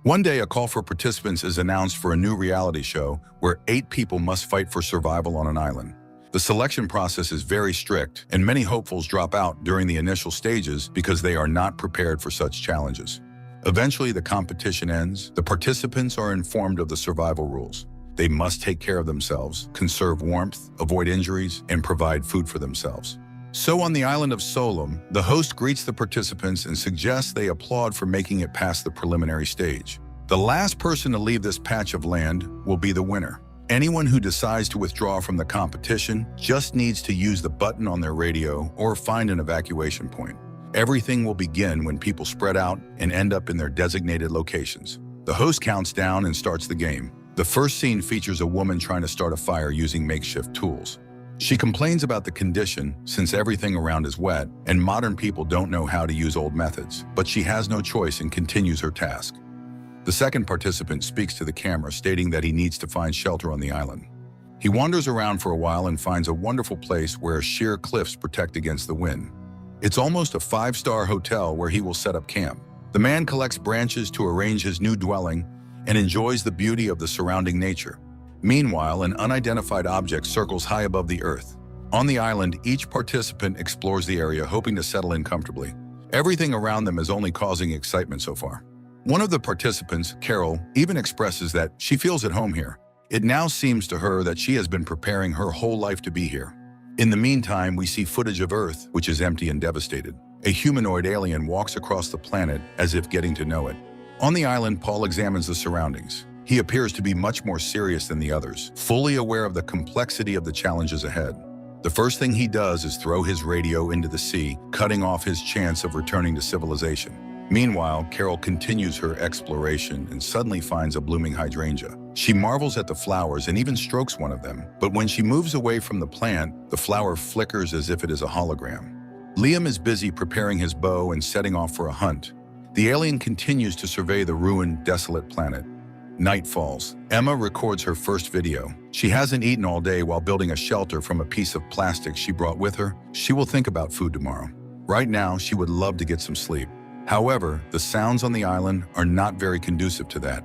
One day, a call for participants is announced for a new reality show where 8 people must fight for survival on an island. The selection process is very strict, and many hopefuls drop out during the initial stages because they are not prepared for such challenges. Eventually, the competition ends. The participants are informed of the survival rules. They must take care of themselves, conserve warmth, avoid injuries, and provide food for themselves. So on the island of Solum, the host greets the participants and suggests they applaud for making it past the preliminary stage. The last person to leave this patch of land will be the winner. Anyone who decides to withdraw from the competition just needs to use the button on their radio or find an evacuation point. Everything will begin when people spread out and end up in their designated locations. The host counts down and starts the game. The first scene features a woman trying to start a fire using makeshift tools. She complains about the condition since everything around is wet and modern people don't know how to use old methods, but she has no choice and continues her task. The second participant speaks to the camera, stating that he needs to find shelter on the island. He wanders around for a while and finds a wonderful place where sheer cliffs protect against the wind. It's almost a 5-star hotel where he will set up camp. The man collects branches to arrange his new dwelling and enjoys the beauty of the surrounding nature. Meanwhile, an unidentified object circles high above the earth. On the island, each participant explores the area, hoping to settle in comfortably. Everything around them is only causing excitement so far. One of the participants, Carol, even expresses that she feels at home here. It now seems to her that she has been preparing her whole life to be here. In the meantime, we see footage of Earth, which is empty and devastated. A humanoid alien walks across the planet as if getting to know it. On the island, Paul examines the surroundings. He appears to be much more serious than the others, fully aware of the complexity of the challenges ahead. The first thing he does is throw his radio into the sea, cutting off his chance of returning to civilization. Meanwhile, Carol continues her exploration and suddenly finds a blooming hydrangea. She marvels at the flowers and even strokes one of them, but when she moves away from the plant, the flower flickers as if it is a hologram. Liam is busy preparing his bow and setting off for a hunt. The alien continues to survey the ruined, desolate planet. Night falls. Emma records her first video. She hasn't eaten all day while building a shelter from a piece of plastic she brought with her. She will think about food tomorrow. Right now, she would love to get some sleep. However, the sounds on the island are not very conducive to that.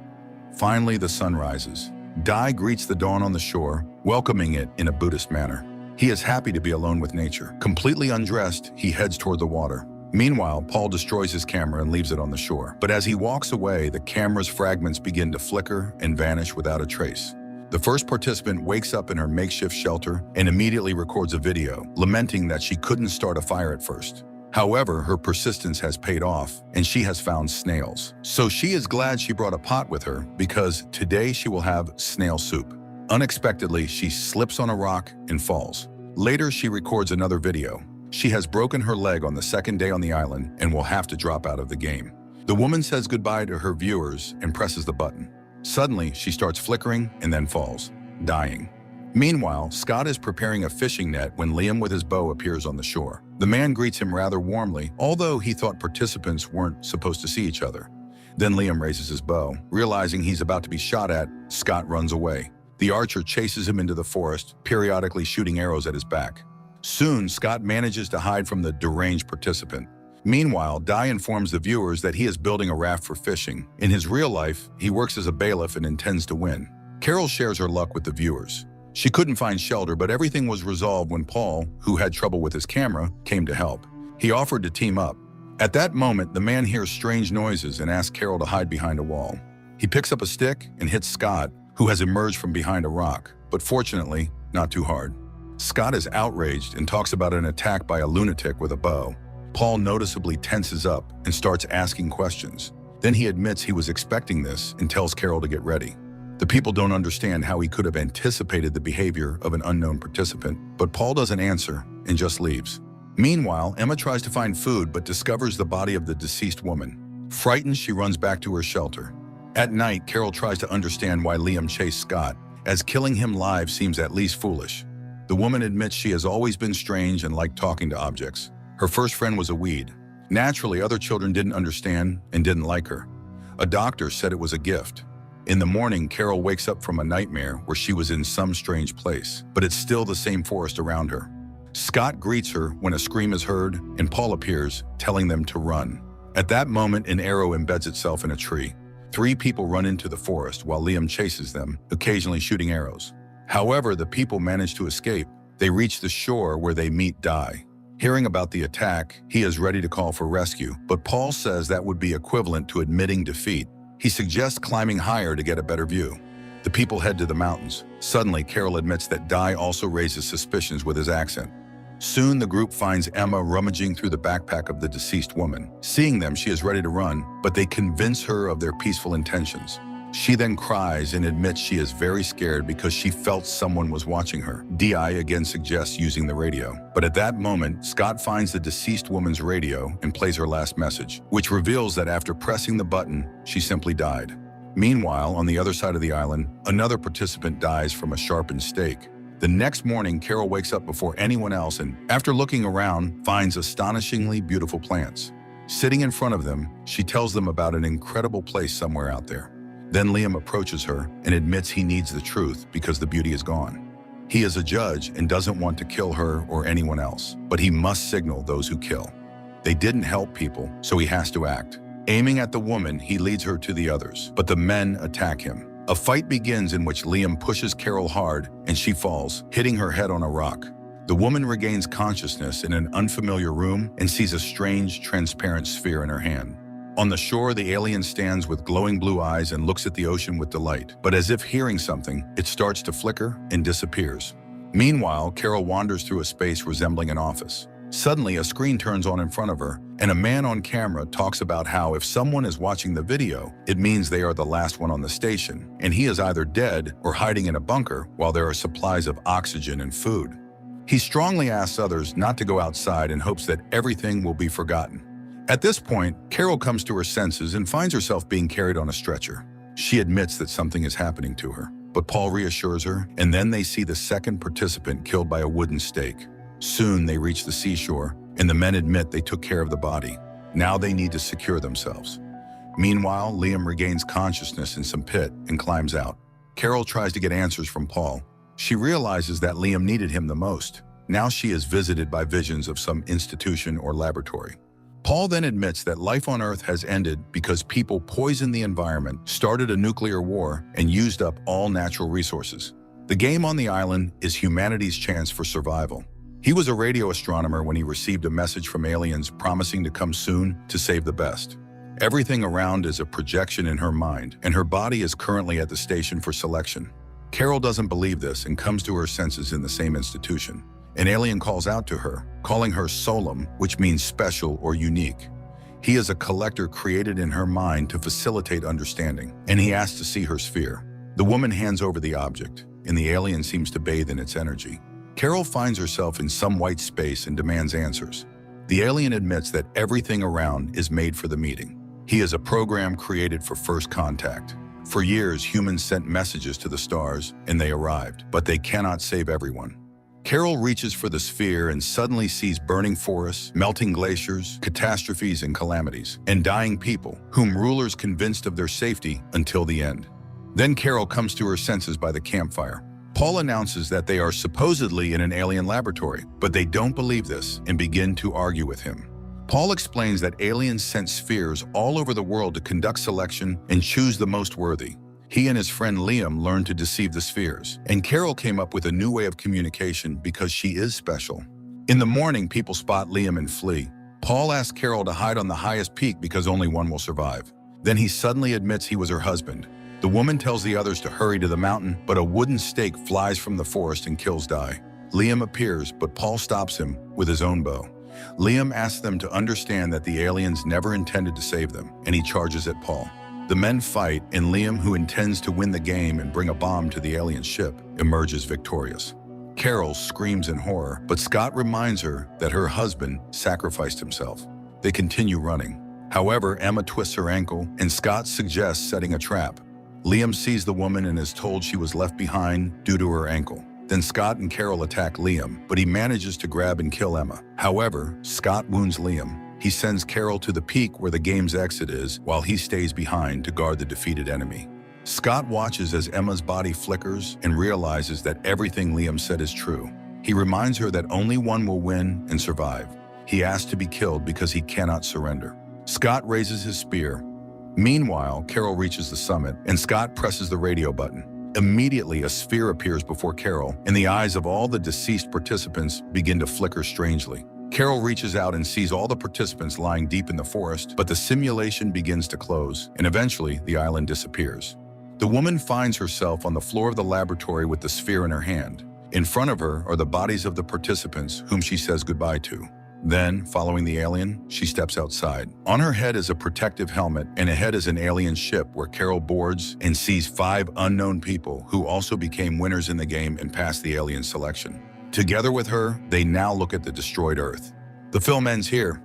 Finally, the sun rises. Dai greets the dawn on the shore, welcoming it in a Buddhist manner. He is happy to be alone with nature. Completely undressed, he heads toward the water. Meanwhile, Paul destroys his camera and leaves it on the shore. But as he walks away, the camera's fragments begin to flicker and vanish without a trace. The first participant wakes up in her makeshift shelter and immediately records a video, lamenting that she couldn't start a fire at first. However, her persistence has paid off, and she has found snails. So she is glad she brought a pot with her because today she will have snail soup. Unexpectedly, she slips on a rock and falls. Later, she records another video. She has broken her leg on the second day on the island and will have to drop out of the game. The woman says goodbye to her viewers and presses the button. Suddenly, she starts flickering and then falls, dying. Meanwhile, Scott is preparing a fishing net when Liam with his bow appears on the shore. The man greets him rather warmly, although he thought participants weren't supposed to see each other. Then Liam raises his bow. Realizing he's about to be shot at, Scott runs away. The archer chases him into the forest, periodically shooting arrows at his back. Soon, Scott manages to hide from the deranged participant. Meanwhile, Dai informs the viewers that he is building a raft for fishing. In his real life, he works as a bailiff and intends to win. Carol shares her luck with the viewers. She couldn't find shelter, but everything was resolved when Paul, who had trouble with his camera, came to help. He offered to team up. At that moment, the man hears strange noises and asks Carol to hide behind a wall. He picks up a stick and hits Scott, who has emerged from behind a rock, but fortunately, not too hard. Scott is outraged and talks about an attack by a lunatic with a bow. Paul noticeably tenses up and starts asking questions. Then he admits he was expecting this and tells Carol to get ready. The people don't understand how he could have anticipated the behavior of an unknown participant, but Paul doesn't answer and just leaves. Meanwhile, Emma tries to find food but discovers the body of the deceased woman. Frightened, she runs back to her shelter. At night, Carol tries to understand why Liam chased Scott, as killing him live seems at least foolish. The woman admits she has always been strange and liked talking to objects. Her first friend was a weed. Naturally, other children didn't understand and didn't like her. A doctor said it was a gift. In the morning, Carol wakes up from a nightmare where she was in some strange place, but it's still the same forest around her. Scott greets her when a scream is heard, and Paul appears, telling them to run. At that moment, an arrow embeds itself in a tree. 3 people run into the forest while Liam chases them, occasionally shooting arrows. However, the people manage to escape. They reach the shore where they meet Di. Hearing about the attack, he is ready to call for rescue, but Paul says that would be equivalent to admitting defeat. He suggests climbing higher to get a better view. The people head to the mountains. Suddenly, Carol admits that Di also raises suspicions with his accent. Soon, the group finds Emma rummaging through the backpack of the deceased woman. Seeing them, she is ready to run, but they convince her of their peaceful intentions. She then cries and admits she is very scared because she felt someone was watching her. Di again suggests using the radio. But at that moment, Scott finds the deceased woman's radio and plays her last message, which reveals that after pressing the button, she simply died. Meanwhile, on the other side of the island, another participant dies from a sharpened stake. The next morning, Carol wakes up before anyone else and, after looking around, finds astonishingly beautiful plants. Sitting in front of them, she tells them about an incredible place somewhere out there. Then Liam approaches her and admits he needs the truth because the beauty is gone. He is a judge and doesn't want to kill her or anyone else, but he must signal those who kill. They didn't help people, so he has to act. Aiming at the woman, he leads her to the others, but the men attack him. A fight begins in which Liam pushes Carol hard and she falls, hitting her head on a rock. The woman regains consciousness in an unfamiliar room and sees a strange, transparent sphere in her hand. On the shore, the alien stands with glowing blue eyes and looks at the ocean with delight. But as if hearing something, it starts to flicker and disappears. Meanwhile, Carol wanders through a space resembling an office. Suddenly, a screen turns on in front of her, and a man on camera talks about how if someone is watching the video, it means they are the last one on the station, and he is either dead or hiding in a bunker while there are supplies of oxygen and food. He strongly asks others not to go outside and hopes that everything will be forgotten. At this point, Carol comes to her senses and finds herself being carried on a stretcher. She admits that something is happening to her, but Paul reassures her, and then they see the second participant killed by a wooden stake. Soon they reach the seashore, and the men admit they took care of the body. Now they need to secure themselves. Meanwhile, Liam regains consciousness in some pit and climbs out. Carol tries to get answers from Paul. She realizes that Liam needed him the most. Now she is visited by visions of some institution or laboratory. Paul then admits that life on Earth has ended because people poisoned the environment, started a nuclear war, and used up all natural resources. The game on the island is humanity's chance for survival. He was a radio astronomer when he received a message from aliens promising to come soon to save the best. Everything around is a projection in her mind, and her body is currently at the station for selection. Carol doesn't believe this and comes to her senses in the same institution. An alien calls out to her, calling her Solum, which means special or unique. He is a collector created in her mind to facilitate understanding, and he asks to see her sphere. The woman hands over the object, and the alien seems to bathe in its energy. Carol finds herself in some white space and demands answers. The alien admits that everything around is made for the meeting. He is a program created for first contact. For years, humans sent messages to the stars, and they arrived, but they cannot save everyone. Carol reaches for the sphere and suddenly sees burning forests, melting glaciers, catastrophes and calamities, and dying people, whom rulers convinced of their safety until the end. Then Carol comes to her senses by the campfire. Paul announces that they are supposedly in an alien laboratory, but they don't believe this and begin to argue with him. Paul explains that aliens sent spheres all over the world to conduct selection and choose the most worthy. He and his friend Liam learned to deceive the spheres, and Carol came up with a new way of communication because she is special. In the morning, people spot Liam and flee. Paul asks Carol to hide on the highest peak because only one will survive. Then he suddenly admits he was her husband. The woman tells the others to hurry to the mountain, but a wooden stake flies from the forest and kills Di. Liam appears, but Paul stops him with his own bow. Liam asks them to understand that the aliens never intended to save them, and he charges at Paul. The men fight, and Liam, who intends to win the game and bring a bomb to the alien ship, emerges victorious. Carol screams in horror, but Scott reminds her that her husband sacrificed himself. They continue running. However, Emma twists her ankle, and Scott suggests setting a trap. Liam sees the woman and is told she was left behind due to her ankle. Then Scott and Carol attack Liam, but he manages to grab and kill Emma. However, Scott wounds Liam. He sends Carol to the peak where the game's exit is, while he stays behind to guard the defeated enemy. Scott watches as Emma's body flickers and realizes that everything Liam said is true. He reminds her that only one will win and survive. He asks to be killed because he cannot surrender. Scott raises his spear, Meanwhile, Carol reaches the summit, and Scott presses the radio button. Immediately, a sphere appears before Carol, and the eyes of all the deceased participants begin to flicker strangely. Carol reaches out and sees all the participants lying deep in the forest, but the simulation begins to close, and eventually, the island disappears. The woman finds herself on the floor of the laboratory with the sphere in her hand. In front of her are the bodies of the participants whom she says goodbye to. Then, following the alien, she steps outside. On her head is a protective helmet, and ahead is an alien ship where Carol boards and sees 5 unknown people who also became winners in the game and passed the alien selection. Together with her, they now look at the destroyed Earth. The film ends here.